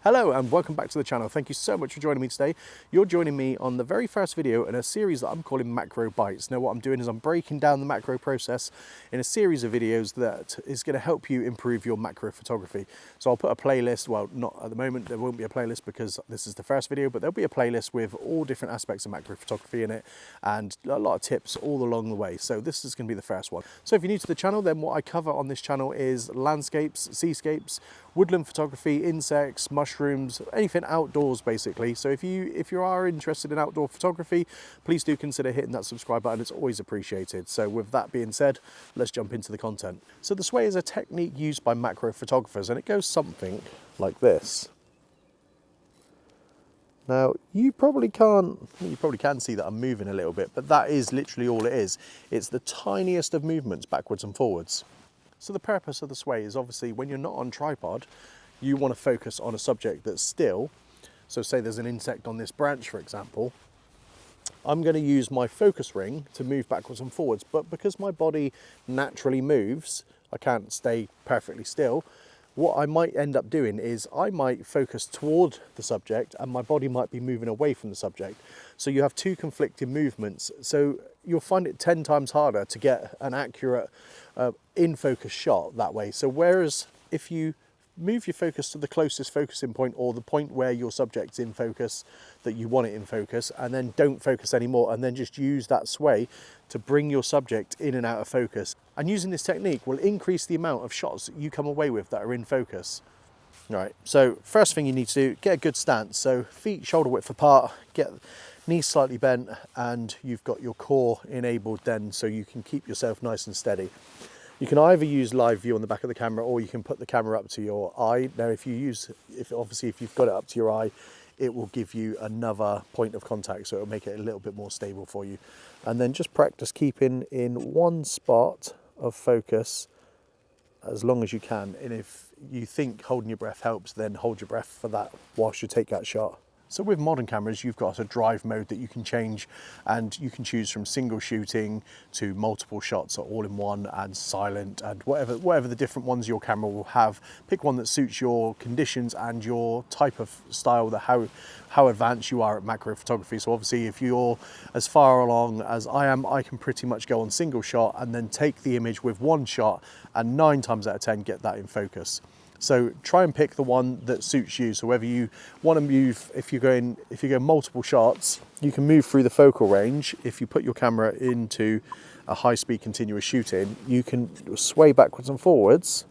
Hello and welcome back to the channel. Thank you so much for joining me today. You're joining me on the very first video in a series that I'm calling Macro Bytes. Now what I'm doing is I'm breaking down the macro process in a series of videos that is going to help you improve your macro photography. So I'll put a playlist, well not at the moment, there won't be a playlist because this is the first video, but there'll be a playlist with all different aspects of macro photography in it and a lot of tips all along the way. So this is going to be the first one. So if you're new to the channel, then what I cover on this channel is landscapes, seascapes, woodland photography, insects, mushrooms, anything outdoors basically. So if you are interested in outdoor photography, please do consider hitting that subscribe button. It's always appreciated. So with that being said, let's jump into the content. So the sway is a technique used by macro photographers and it goes something like this. Now you probably can see that I'm moving a little bit, but that is literally all it is. It's the tiniest of movements backwards and forwards. So the purpose of the sway is obviously when you're not on tripod, you want to focus on a subject that's still. So say there's an insect on this branch, for example, I'm going to use my focus ring to move backwards and forwards, but because my body naturally moves, I can't stay perfectly still. What I might end up doing is I might focus toward the subject and my body might be moving away from the subject. So you have two conflicting movements. So you'll find it 10 times harder to get an accurate in focus shot that way. So whereas if you move your focus to the closest focusing point or the point where your subject's in focus, that you want it in focus, and then don't focus anymore and then just use that sway to bring your subject in and out of focus. And using this technique will increase the amount of shots that you come away with that are in focus. Right, so first thing you need to do, get a good stance. So feet shoulder width apart, get knees slightly bent, and you've got your core enabled then so you can keep yourself nice and steady. You can either use live view on the back of the camera or you can put the camera up to your eye. Now if you've got it up to your eye, it will give you another point of contact, so it'll make it a little bit more stable for you. And then just practice keeping in one spot of focus as long as you can. And if you think holding your breath helps, then hold your breath for that whilst you take that shot. So with modern cameras, you've got a drive mode that you can change and you can choose from single shooting to multiple shots or all in one and silent and whatever the different ones your camera will have. Pick one that suits your conditions and your type of style, how advanced you are at macro photography. So obviously if you're as far along as I am, I can pretty much go on single shot and then take the image with one shot and 9 times out of 10 get that in focus. So try and pick the one that suits you. So whether you want to move, if you go multiple shots, you can move through the focal range. If you put your camera into a high-speed continuous shooting, you can sway backwards and forwards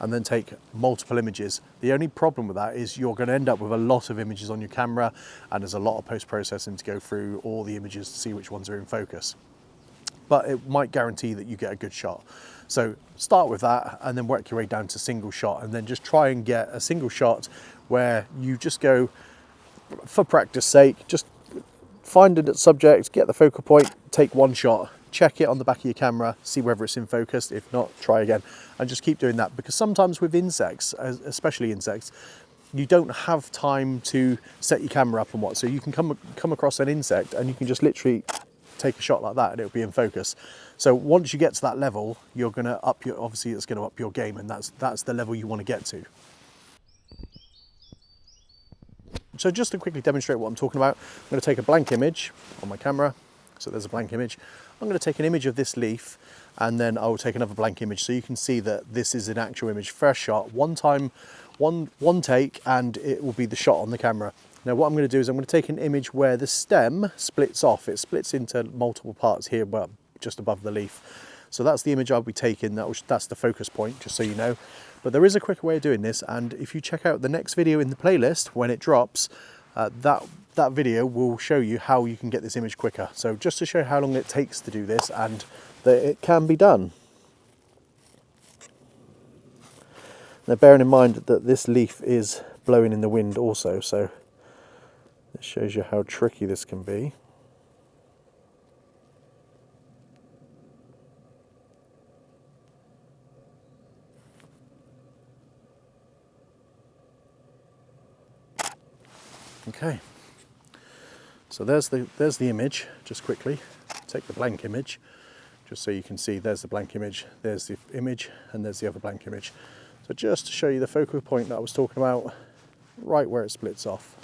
and then take multiple images. The only problem with that is you're going to end up with a lot of images on your camera and there's a lot of post-processing to go through all the images to see which ones are in focus. But it might guarantee that you get a good shot. So start with that and then work your way down to single shot and then just try and get a single shot where you just go, for practice sake, just find a subject, get the focal point, take one shot, check it on the back of your camera, see whether it's in focus. If not, try again and just keep doing that, because sometimes with insects, especially insects, you don't have time to set your camera up and what. So you can come across an insect and you can just literally take a shot like that and it'll be in focus. So once you get to that level, you're going to obviously it's going to up your game, and that's the level you want to get to. So just to quickly demonstrate what I'm talking about, I'm going to take a blank image on my camera. So there's a blank image. I'm going to take an image of this leaf and then I will take another blank image so you can see that this is an actual image. First shot, one time, one take, and it will be the shot on the camera. Now what I'm going to do is I'm going to take an image where the stem splits off. It splits into multiple parts here, but just above the leaf. So that's the image I'll be taking. That's the focus point, just so you know. But there is a quicker way of doing this, and if you check out the next video in the playlist when it drops, that video will show you how you can get this image quicker. So just to show how long it takes to do this and that it can be done. Now bearing in mind that this leaf is blowing in the wind also, so this shows you how tricky this can be. Okay, so there's the image. Just quickly take the blank image, just so you can see. There's the blank image, there's the image, and there's the other blank image. So just to show you the focal point that I was talking about, right where it splits off.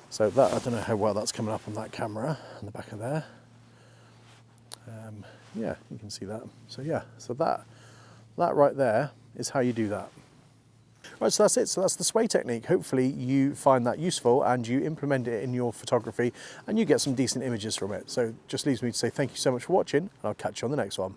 So that, I don't know how well that's coming up on that camera on the back of there. Yeah, you can see that. So yeah, so that right there is how you do that. Right, so that's it. So that's the sway technique. Hopefully you find that useful and you implement it in your photography and you get some decent images from it. So just leaves me to say thank you so much for watching, and I'll catch you on the next one.